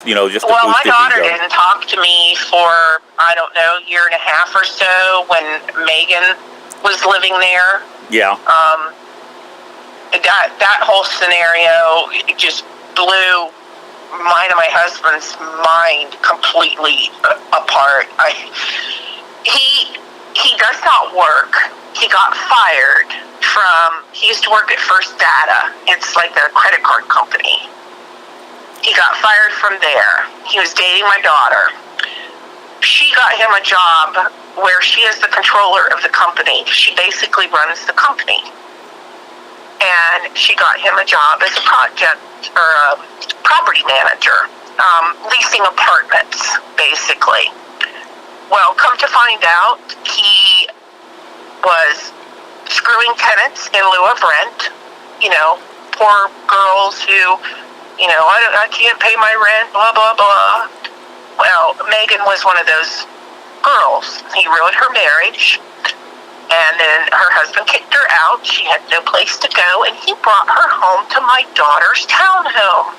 just to Well, boost my his daughter ego. didn't talk to me for, I don't know, a year and a half or so when Megan was living there. Yeah. That whole scenario, it just blew mine and my husband's mind completely apart. He does not work. He got fired he used to work at First Data. It's like a credit card company. He got fired from there. He was dating my daughter. She got him a job where she is the controller of the company. She basically runs the company. And she got him a job as a property manager, leasing apartments, basically. Well, come to find out, he was screwing tenants in lieu of rent. Poor girls who, I can't pay my rent, blah, blah, blah. Well, Megan was one of those girls. He ruined her marriage. And then her husband kicked her out. She had no place to go. And he brought her home to my daughter's townhome.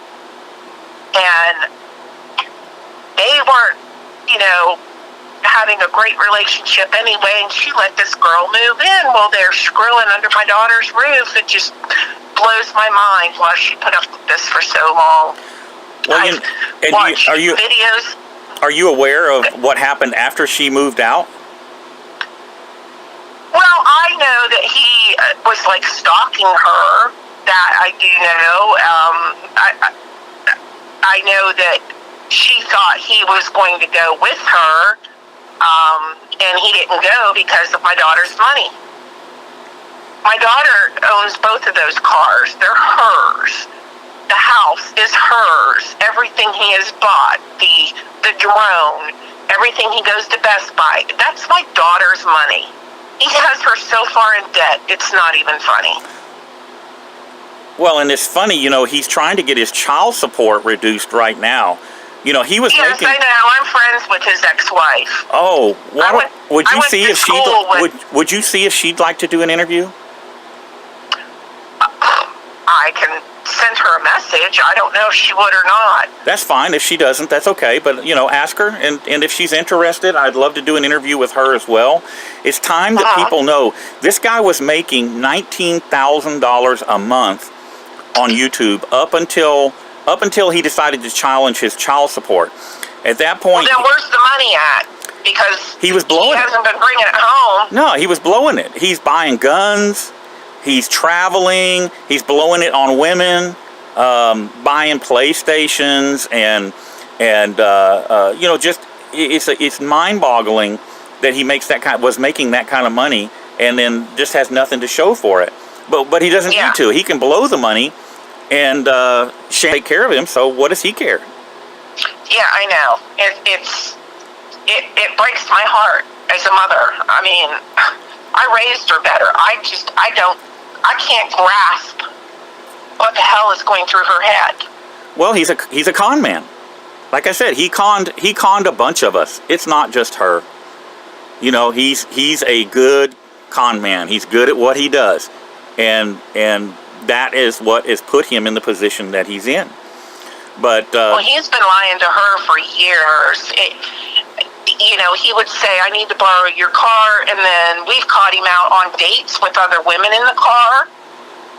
And they weren't, having a great relationship anyway. And she let this girl move in. Well, they're screwing under my daughter's roof. It just blows my mind why she put up with this for so long. Well, I've watched videos. Are you aware of what happened after she moved out? Well, I know that he was stalking her. That I do know. I know that she thought he was going to go with her, and he didn't go because of my daughter's money. My daughter owns both of those cars. They're hers. The house is hers. Everything he has bought, the drone, everything he goes to Best Buy, that's my daughter's money. He has her so far in debt, it's not even funny. Well, and it's funny, he's trying to get his child support reduced right now. He was yes, making... I know. I'm friends with his ex-wife. Oh, would you see if would you see if she'd like to do an interview? I can send her a message. I don't know if she would or not. That's fine. If she doesn't, that's okay. But, ask her. And if she's interested, I'd love to do an interview with her as well. It's time that people know. This guy was making $19,000 a month on YouTube up until he decided to challenge his child support. At that point... Well, then where's the money at? Because he hasn't been bringing it home. No, he was blowing it. He's buying guns. He's traveling. He's blowing it on women, buying PlayStations, and just it's mind-boggling that he was making that kind of money, and then just has nothing to show for it. But he doesn't need to. He can blow the money, and she take care of him. So what does he care? Yeah, I know. It breaks my heart as a mother. I mean, I raised her better. I can't grasp what the hell is going through her head. Well, he's a con man. Like I said, he conned a bunch of us. It's not just her. He's a good con man. He's good at what he does, and that is what has put him in the position that he's in. But well, he's been lying to her for years. He would say, I need to borrow your car, and then we've caught him out on dates with other women in the car,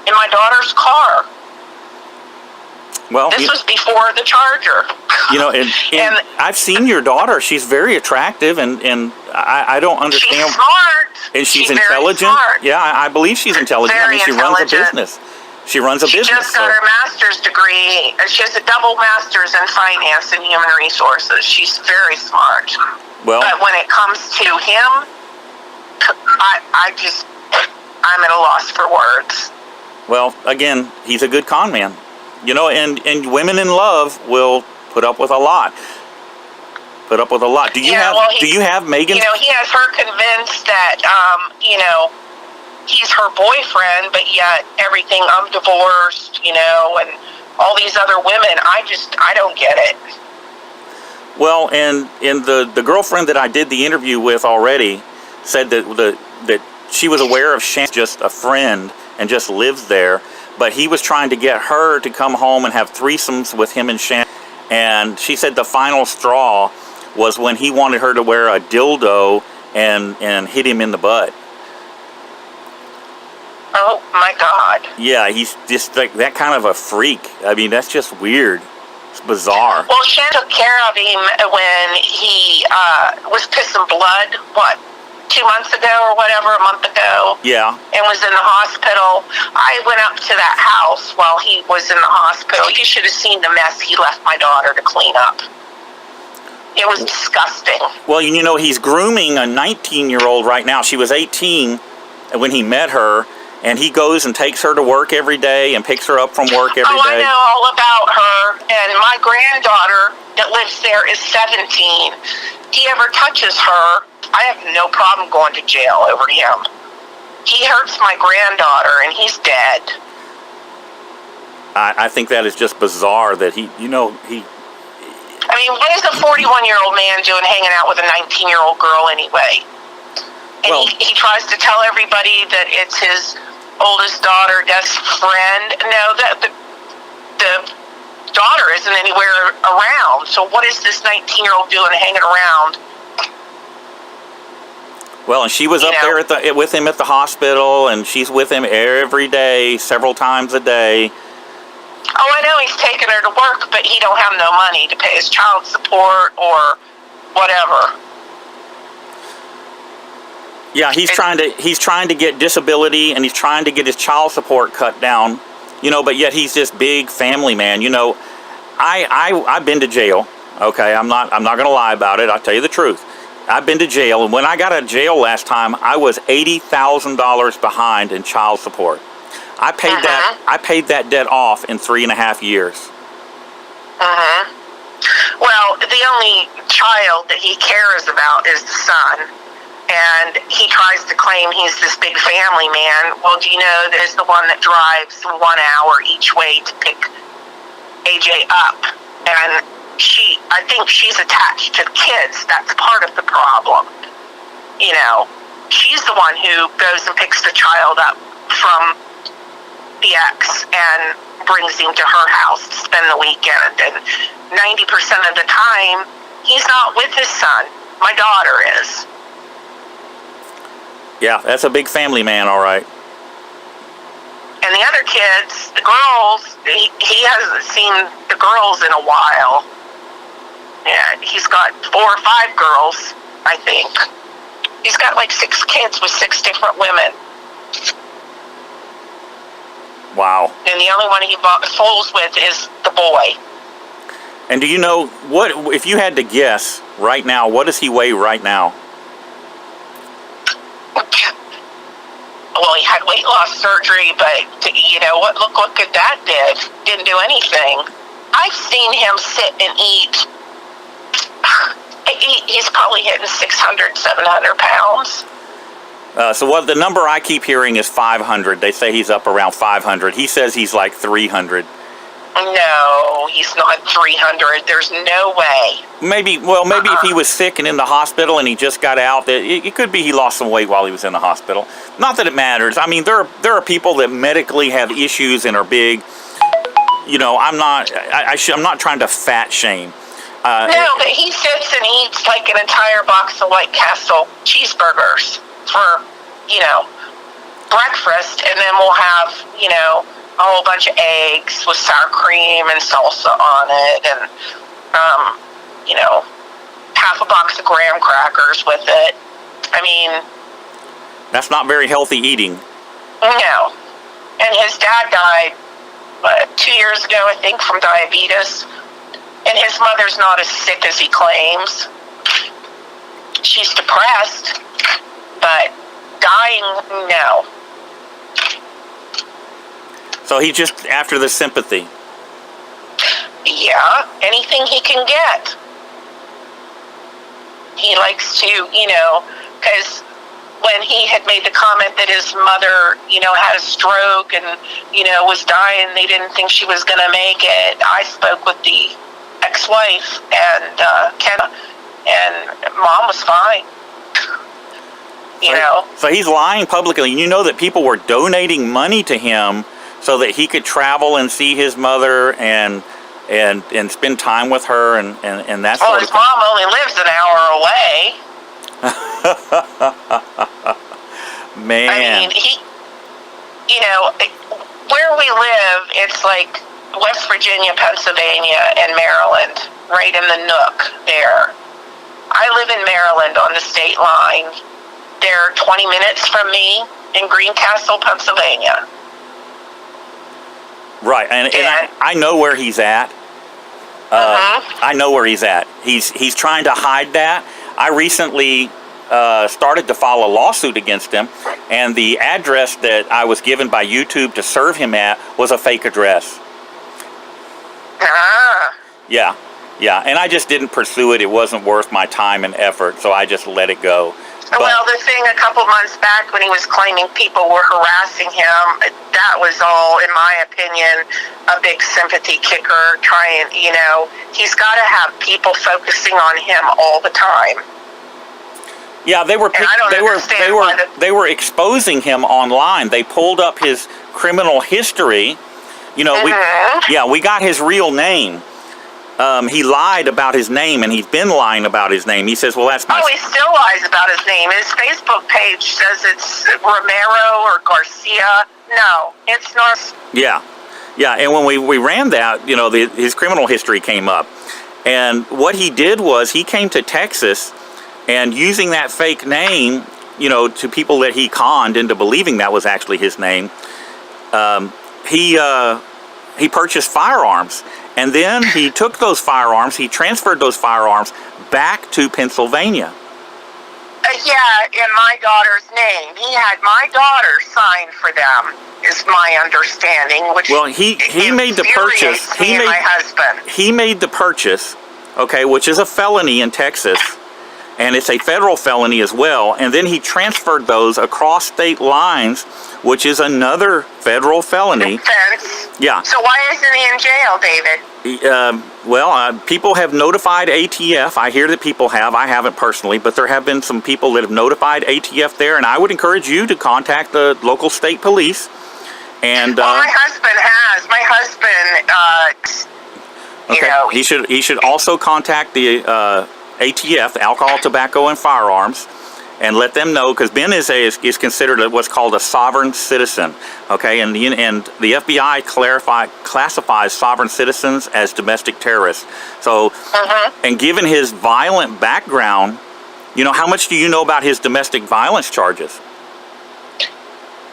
in my daughter's car. Well, this was before the Charger. And I've seen your daughter. She's very attractive, and I don't understand. She's smart. And she's intelligent. Smart. Yeah, I believe she's intelligent. Very she runs a business. She just got her master's degree. She has a double master's in finance and human resources. She's very smart. Well, but when it comes to him, I'm at a loss for words. Well, again, he's a good con man. And women in love will put up with a lot. Do you have Megan? He has her convinced that he's her boyfriend, but yet everything, I'm divorced, and all these other women, I don't get it. Well, and the girlfriend that I did the interview with already said that she was aware of Shan's just a friend and just lives there, but he was trying to get her to come home and have threesomes with him and Shan, And she said the final straw was when he wanted her to wear a dildo and hit him in the butt. Oh my God. Yeah, he's just like that kind of a freak. I mean, that's just weird. It's bizarre. Well, Shan took care of him when he was pissing blood, 2 months ago or whatever, a month ago. Yeah. And was in the hospital. I went up to that house while he was in the hospital. You should have seen the mess he left my daughter to clean up. It was disgusting. Well, you know, he's grooming a 19-year-old right now. She was 18 when he met her. And he goes and takes her to work every day and picks her up from work every day. I know all about her. And my granddaughter that lives there is 17. He ever touches her, I have no problem going to jail over him. He hurts my granddaughter, and he's dead. I think that is just bizarre that he. I mean, what is a 41-year-old man doing hanging out with a 19-year-old girl anyway? And well, he tries to tell everybody that it's his oldest daughter, best friend. No, the daughter isn't anywhere around. So what is this 19-year-old doing hanging around? Well, and she was up there with him at the hospital, and she's with him every day, several times a day. Oh, I know he's taking her to work, but he don't have no money to pay his child support or whatever. Yeah, he's trying to get disability, and he's trying to get his child support cut down, but yet he's this big family man. I've been to jail. Okay, I'm not gonna lie about it. I'll tell you the truth. I've been to jail, and when I got out of jail last time, I was $80,000 behind in child support. I paid that debt off in 3.5 years. Well, the only child that he cares about is the son. And he tries to claim he's this big family man. Well, do you know that is the one that drives 1 hour each way to pick AJ up? And I think she's attached to the kids. That's part of the problem. She's the one who goes and picks the child up from the ex and brings him to her house to spend the weekend. And 90% of the time, he's not with his son. My daughter is. Yeah, that's a big family man, all right. And the other kids, the girls, he hasn't seen the girls in a while. Yeah, he's got 4 or 5 girls, I think. He's got like 6 kids with 6 different women. Wow. And the only one he fools with is the boy. And do you know, if you had to guess right now, what does he weigh right now? Well, he had weight loss surgery, but look what good that did. Didn't do anything. I've seen him sit and eat. He's probably hitting 600, 700 pounds. So what the number I keep hearing is 500. They say he's up around 500. He says he's like 300. No, he's not 300. There's no way. Maybe if he was sick and in the hospital and he just got out, it could be he lost some weight while he was in the hospital. Not that it matters. I mean, there are people that medically have issues and are big. I'm not trying to fat shame. No, but he sits and eats like an entire box of White Castle cheeseburgers for, breakfast, and then we'll have, a whole bunch of eggs with sour cream and salsa on it, and, half a box of graham crackers with it. I mean... That's not very healthy eating. No. And his dad died, 2 years ago, I think, from diabetes. And his mother's not as sick as he claims. She's depressed, but dying, no. So he's just after the sympathy. Yeah, anything he can get. He likes to, because when he had made the comment that his mother, had a stroke and, was dying, they didn't think she was going to make it. I spoke with the ex-wife and Kenna, and Mom was fine. So he's lying publicly. You know that people were donating money to him so that he could travel and see his mother and and spend time with her and that Well, sort his of thing. mom only lives an hour away. Man. I mean, where we live, it's like West Virginia, Pennsylvania, and Maryland, right in the nook there. I live in Maryland on the state line. They're 20 minutes from me in Greencastle, Pennsylvania. Right, and I know where he's at. I know where he's at. He's trying to hide that. I recently started to file a lawsuit against him, and the address that I was given by YouTube to serve him at was a fake address. Yeah, and I just didn't pursue it. It wasn't worth my time and effort, so I just let it go. But, well, the thing a couple months back when he was claiming people were harassing him, that was all, in my opinion, a big sympathy kicker. He's got to have people focusing on him all the time. Yeah, they were exposing him online. They pulled up his criminal history. We got his real name. He lied about his name, and he's been lying about his name. He says, well, that's my... Oh, he still lies about his name. His Facebook page says it's Romero or Garcia. No, it's not. Yeah, and when we ran that, his criminal history came up. And what he did was he came to Texas, and using that fake name, to people that he conned into believing that was actually his name, he purchased firearms. And then he took those firearms, he transferred those firearms back to Pennsylvania. In my daughter's name. He had my daughter sign for them, is my understanding. Well, he made the purchase. My husband. He made the purchase, okay, which is a felony in Texas, and it's a federal felony as well. And then he transferred those across state lines, which is another federal felony. Offense. Yeah. So why isn't he in jail, David? People have notified ATF. I hear that people have. I haven't personally, but there have been some people that have notified ATF there, and I would encourage you to contact the local state police. And my husband has. My husband, he should also contact the ATF, Alcohol, Tobacco, and Firearms, and let them know, because Ben is considered what's called a sovereign citizen, okay? And the FBI classifies sovereign citizens as domestic terrorists. So, and given his violent background, how much do you know about his domestic violence charges?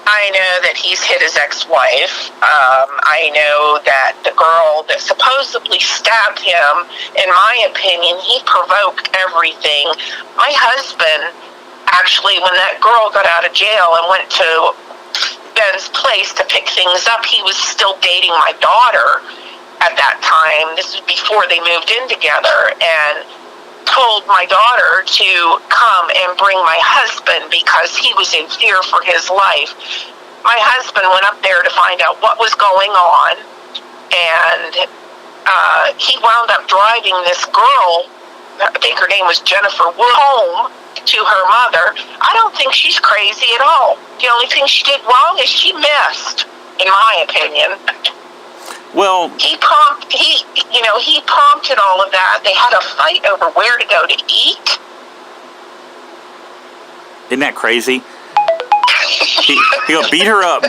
I know that he's hit his ex-wife. I know that the girl that supposedly stabbed him, in my opinion, he provoked everything. My husband, actually, when that girl got out of jail and went to Ben's place to pick things up, he was still dating my daughter at that time. This was before they moved in together, and told my daughter to come and bring my husband because he was in fear for his life. My husband went up there to find out what was going on, and he wound up driving this girl, I think her name was Jennifer, home to her mother. I don't think she's crazy at all. The only thing she did wrong is she missed, in my opinion. Well, he prompted all of that. They had a fight over where to go to eat. Isn't that crazy? He's gonna beat her up.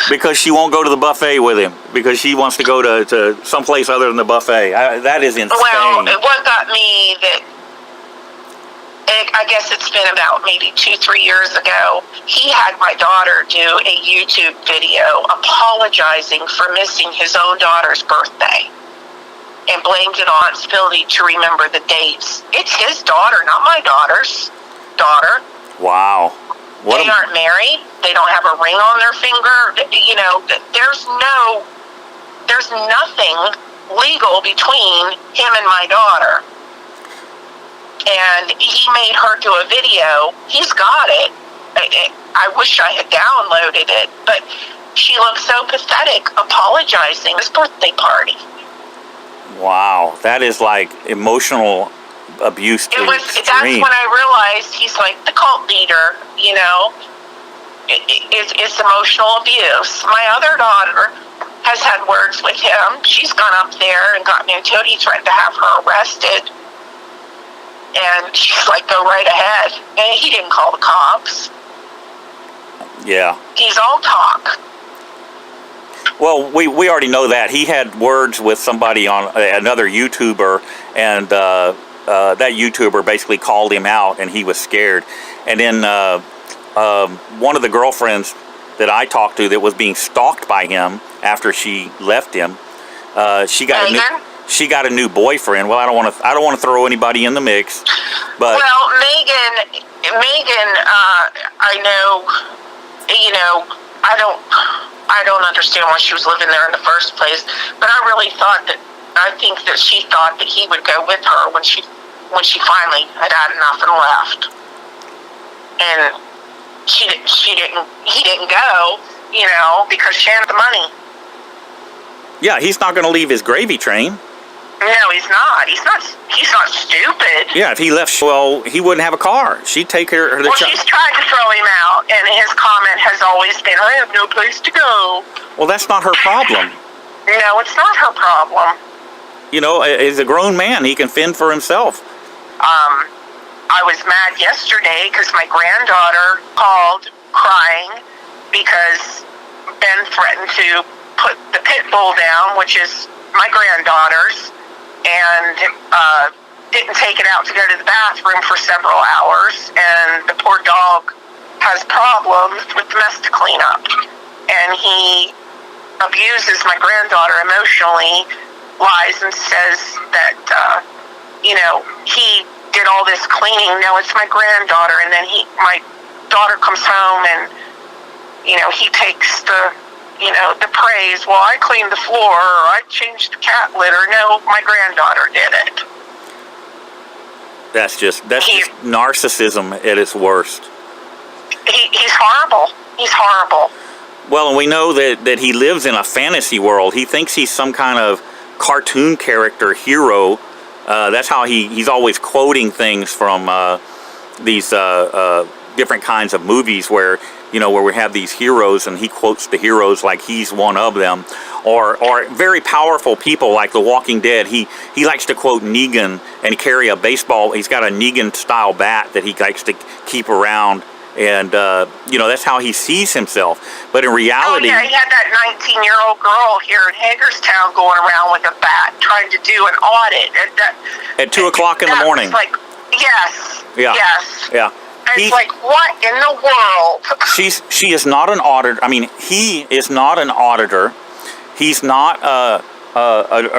Because she won't go to the buffet with him because she wants to go to someplace other than the buffet. That is insane. Well, what got me I guess it's been about maybe 2-3 years ago, he had my daughter do a YouTube video apologizing for missing his own daughter's birthday and blamed it on its ability to remember the dates. It's his daughter, not my daughter's daughter. Wow. They aren't married. They don't have a ring on their finger. There's nothing legal between him and my daughter. And he made her do a video. He's got it. I wish I had downloaded it, but she looked so pathetic apologizing at his birthday party. Wow, that is like emotional abuse to extreme. That's when I realized he's like the cult leader, It's emotional abuse. My other daughter has has had words with him. She's gone up there and gotten into it. He threatened to have her arrested. And she's like, go right ahead. And he didn't call the cops. Yeah. He's all talk. Well, we already know that. He had words with somebody on another YouTuber, and that YouTuber basically called him out, and he was scared. And then one of the girlfriends that I talked to that was being stalked by him after she left him, she got a new boyfriend. Well, I don't want to throw anybody in the mix, but well, Megan, I know, I don't understand why she was living there in the first place. But I think that she thought that he would go with her when she finally had enough and left. And he didn't go, because she had the money. yeah, he's not going to leave his gravy train. No, he's not. He's not stupid. Yeah, if he left, well, he wouldn't have a car. She'd take care of the child. She's tried to throw him out, and his comment has always been, I have no place to go. Well, that's not her problem. No, it's not her problem. He's a grown man. He can fend for himself. I was mad yesterday because my granddaughter called crying because Ben threatened to put the pit bull down, which is my granddaughter's, and didn't take it out to go to the bathroom for several hours. And the poor dog has problems with the mess to clean up. And he abuses my granddaughter emotionally, lies and says that, he did all this cleaning. No, it's my granddaughter. And then my daughter comes home and, he takes the praise. Well, I cleaned the floor, or I changed the cat litter. No, my granddaughter did it. That's just narcissism at its worst. He's horrible. He's horrible. Well, and we know that he lives in a fantasy world. He thinks he's some kind of cartoon character hero. That's how he's always quoting things from these different kinds of movies where we have these heroes, and he quotes the heroes like he's one of them, or very powerful people like The Walking Dead. He likes to quote Negan and carry a baseball. He's got a Negan style bat that he likes to keep around, and that's how he sees himself. But in reality, he had that 19-year-old girl here in Hagerstown going around with a bat trying to do an audit at 2 o'clock in the morning. Like, yes, yeah, yes, yeah. It's like, what in the world? She is not an auditor. I mean, he is not an auditor. He's not a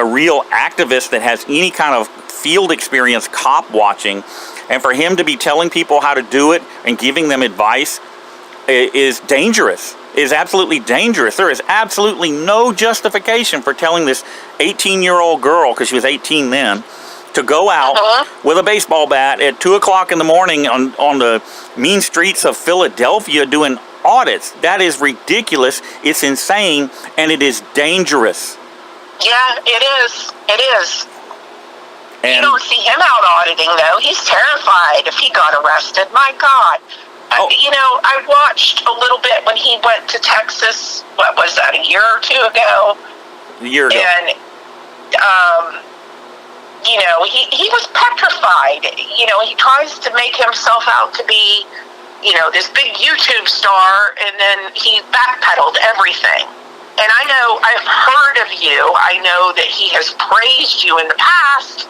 real activist that has any kind of field experience cop watching. And for him to be telling people how to do it and giving them advice is dangerous, is absolutely dangerous. There is absolutely no justification for telling this 18-year-old girl, because she was 18 then, to go out with a baseball bat at 2 o'clock in the morning on the mean streets of Philadelphia doing audits. That is ridiculous. It's insane, and it is dangerous. Yeah, it is. It is. And you don't see him out auditing, though. He's terrified if he got arrested. My God. I watched a little bit when he went to Texas. What was that, a year or two ago? A year ago. And, he was petrified. He tries to make himself out to be, this big YouTube star, and then he backpedaled everything. And I know, I've heard of you. I know that he has praised you in the past,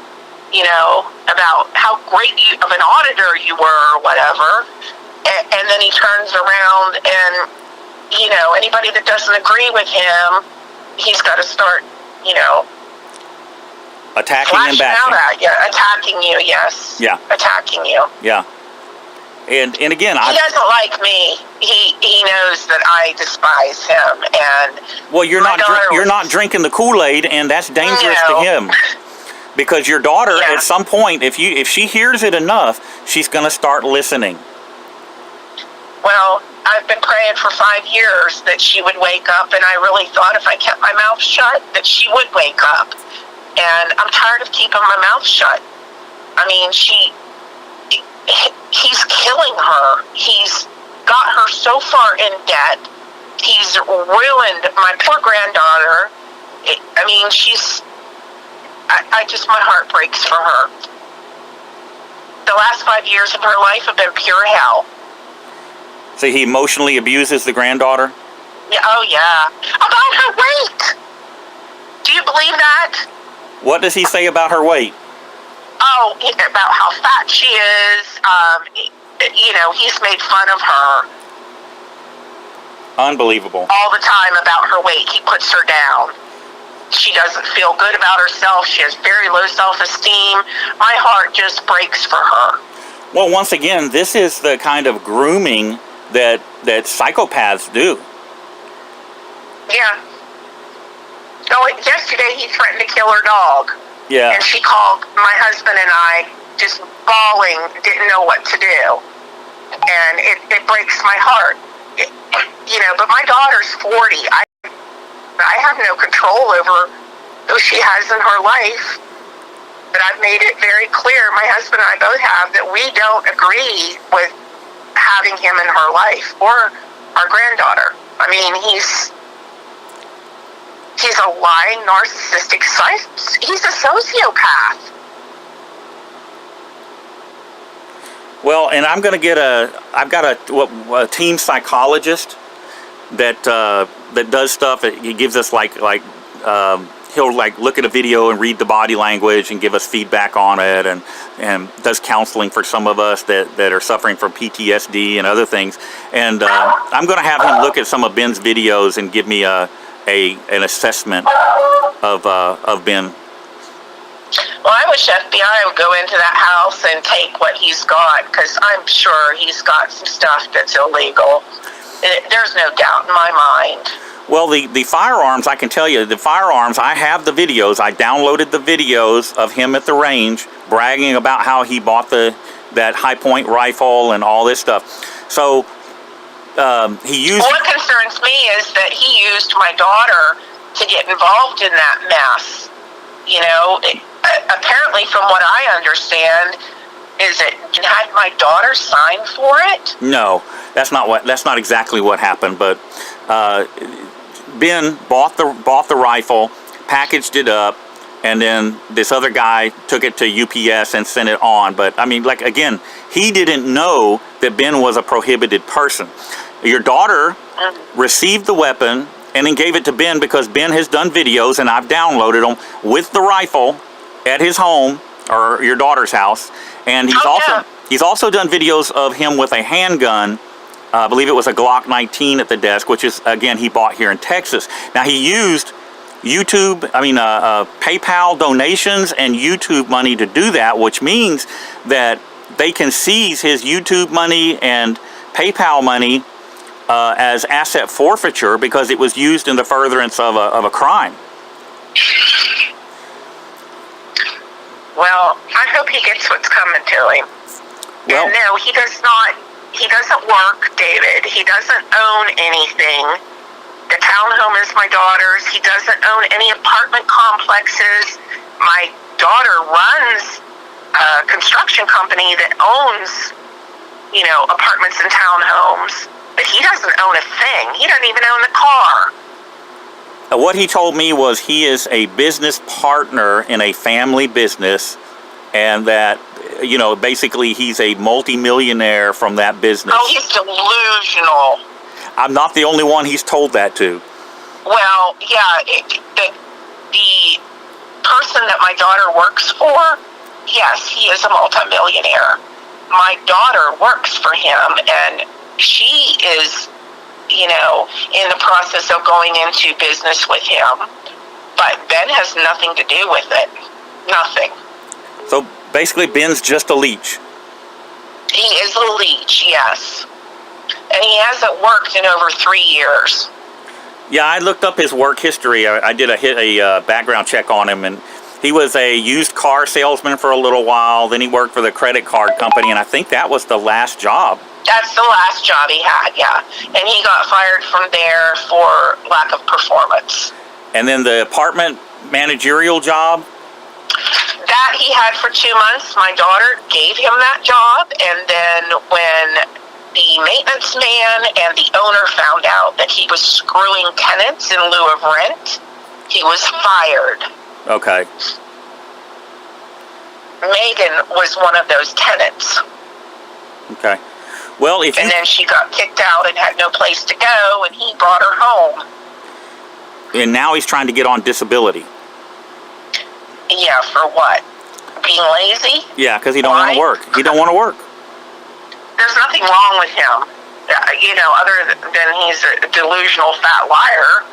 about how great of an auditor you were or whatever. And then he turns around and, anybody that doesn't agree with him, he's got to start, attacking and backing. Attacking you, yes. Yeah. Attacking you. Yeah. And again, he doesn't like me. He knows that I despise him, and well, you're not drinking the Kool-Aid, and that's dangerous to him. Because your daughter, at some point, if she hears it enough, she's going to start listening. Well, I've been praying for 5 years that she would wake up, and I really thought if I kept my mouth shut that she would wake up. And I'm tired of keeping my mouth shut. I mean, he's killing her. He's got her so far in debt. He's ruined my poor granddaughter. mean, I just, my heart breaks for her. The last 5 years of her life have been pure hell. So he emotionally abuses the granddaughter? Yeah, oh yeah. About her weight. Do you believe that? What does he say about her weight? Oh, about how fat she is. You know, he's made fun of her. Unbelievable. All the time about her weight. He puts her down. She doesn't feel good about herself. She has very low self-esteem. My heart just breaks for her. Well, once again, this is the kind of grooming that psychopaths do. Yeah. Oh, yesterday he threatened to kill her dog. Yeah. And she called my husband and I, just bawling, didn't know what to do. And it breaks my heart. You know, but my daughter's 40. I have no control over who she has in her life. But I've made it very clear, my husband and I both have, that we don't agree with having him in her life or our granddaughter. I mean, he's a lying, narcissistic, he's a sociopath. Well, and I've got a team psychologist that does stuff. He gives us he'll look at a video and read the body language and give us feedback on it, and does counseling for some of us that are suffering from PTSD and other things. And I'm going to have him look at some of Ben's videos and give me an assessment of Ben. Well, I wish FBI would go into that house and take what he's got, because I'm sure he's got some stuff that's illegal. There's no doubt in my mind. Well, the firearms, I can tell you, the firearms, I have the videos. I downloaded the videos of him at the range bragging about how he bought that high-point rifle and all this stuff. So he used... What concerns me is that he used my daughter to get involved in that mess. You know, apparently from what I understand, is it had my daughter sign for it? No, that's not exactly what happened, but Ben bought the rifle, packaged it up, and then this other guy took it to UPS and sent it on. But I mean, again, he didn't know that Ben was a prohibited person. Your daughter received the weapon and then gave it to Ben because Ben has done videos, and I've downloaded them, with the rifle at his home, or your daughter's house. And he's also done videos of him with a handgun. I believe it was a Glock 19 at the desk, which is, again, he bought here in Texas. Now, he used PayPal donations and YouTube money to do that, which means that they can seize his YouTube money and PayPal money as asset forfeiture because it was used in the furtherance of a crime. Well, I hope he gets what's coming to him. Well, and no, he doesn't work, David. He doesn't own anything. The townhome is my daughter's. He doesn't own any apartment complexes. My daughter runs a construction company that owns, apartments and townhomes. But he doesn't own a thing. He doesn't even own the car. What he told me was he is a business partner in a family business, and that, basically he's a multimillionaire from that business. Oh, he's delusional. I'm not the only one he's told that to. Well, yeah, the person that my daughter works for, yes, he is a multimillionaire. My daughter works for him, and she is, in the process of going into business with him. But Ben has nothing to do with it. Nothing. So basically, Ben's just a leech. He is a leech, yes. And he hasn't worked in over 3 years. Yeah, I looked up his work history. I did a background check on him, and he was a used car salesman for a little while. Then he worked for the credit card company, and I think that was the last job. That's the last job he had, yeah. And he got fired from there for lack of performance. And then the apartment managerial job? That he had for 2 months. My daughter gave him that job, and then when the maintenance man and the owner found out that he was screwing tenants in lieu of rent, he was fired. Okay. Megan was one of those tenants. Okay. Well, if and then she got kicked out and had no place to go, and he brought her home. And now he's trying to get on disability. Yeah, for what? Being lazy? Yeah, because he don't want to work. He don't want to work. There's nothing wrong with him. You know, other than he's a delusional fat liar.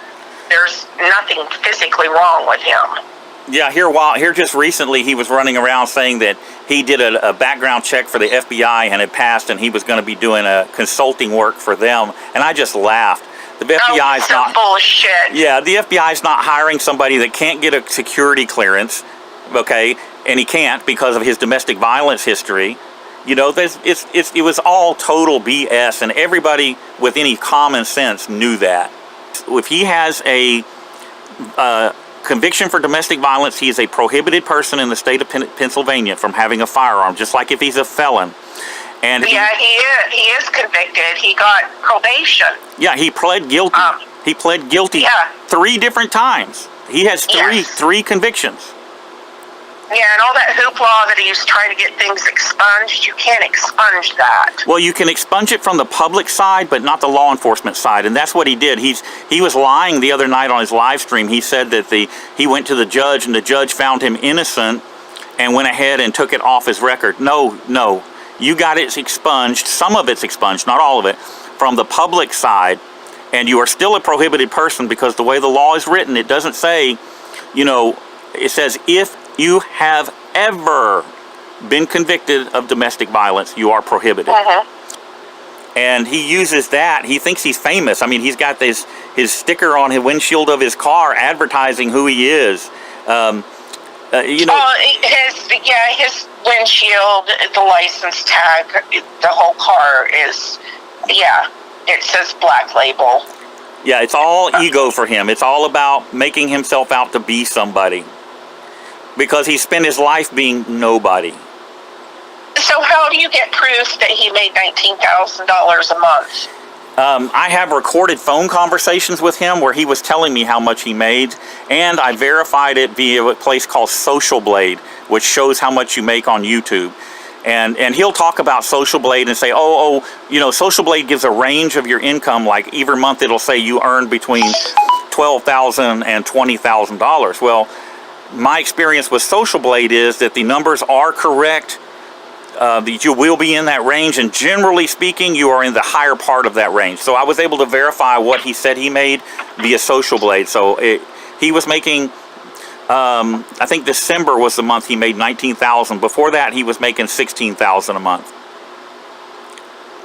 There's nothing physically wrong with him. Yeah, here just recently he was running around saying that he did a background check for the FBI and it passed, and he was going to be doing a consulting work for them, and I just laughed. The FBI's so not bullshit. Yeah, the FBI's not hiring somebody that can't get a security clearance, okay, and he can't because of his domestic violence history. You know, it was all total BS, and everybody with any common sense knew that. If he has a conviction for domestic violence, he is a prohibited person in the state of Pennsylvania from having a firearm, just like if he's a felon. And yeah, he is convicted. He got probation. Yeah, he pled guilty. He pled guilty 3 different times. He has three convictions. Yeah, and all that hoopla that he's trying to get things expunged, you can't expunge that. Well, you can expunge it from the public side, but not the law enforcement side, and that's what he did. He was lying the other night on his live stream. He said that he went to the judge, and the judge found him innocent and went ahead and took it off his record. No. You got it expunged. Some of it's expunged, not all of it, from the public side, and you are still a prohibited person because the way the law is written, it doesn't say, you know, it says if you have ever been convicted of domestic violence, you are prohibited. And he uses that. He thinks he's famous. I mean, he's got his sticker on the windshield of his car advertising who he is. You know, his windshield, the license tag, the whole car is, it says Black Label. Yeah, it's all ego for him. It's all about making himself out to be somebody. Because he spent his life being nobody. So how do you get proof that he made $19,000 a month? I have recorded phone conversations with him where he was telling me how much he made, and I verified it via a place called Social Blade, which shows how much you make on YouTube. And he'll talk about Social Blade and say, you know, Social Blade gives a range of your income. Like every month it'll say you earn between $12,000 and $20,000. Well, my experience with Social Blade is that the numbers are correct, that you will be in that range, and generally speaking, you are in the higher part of that range. So I was able to verify what he said he made via Social Blade. So he was making, I think December was the month he made $19,000. Before that, he was making $16,000 a month.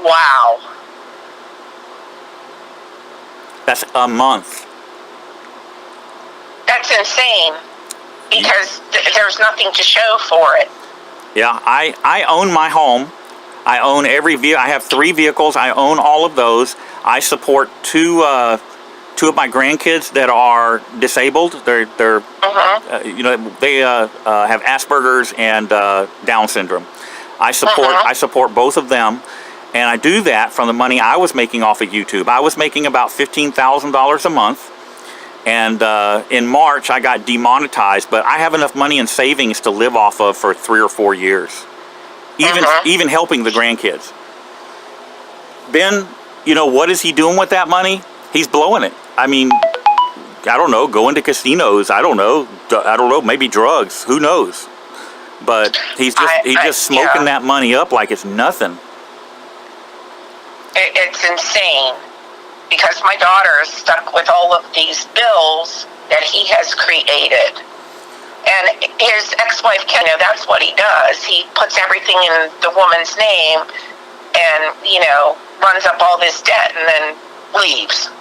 Wow. That's a month. That's insane. Because there's nothing to show for it. Yeah, I own my home. I own every vehicle. I have 3 vehicles. I own all of those. I support two of my grandkids that are disabled. They're you know, they have Asperger's and Down syndrome. I support both of them, and I do that from the money I was making off of YouTube. I was making about $15,000 a month. And in March, I got demonetized, but I have enough money in savings to live off of for 3 or 4 years, even helping the grandkids. Ben, you know, what is he doing with that money? He's blowing it. I mean, I don't know, going to casinos. I don't know, maybe drugs. Who knows? But he's just smoking that money up like it's nothing. It's insane. Because my daughter is stuck with all of these bills that he has created. And his ex-wife, that's what he does. He puts everything in the woman's name and, you know, runs up all this debt and then leaves.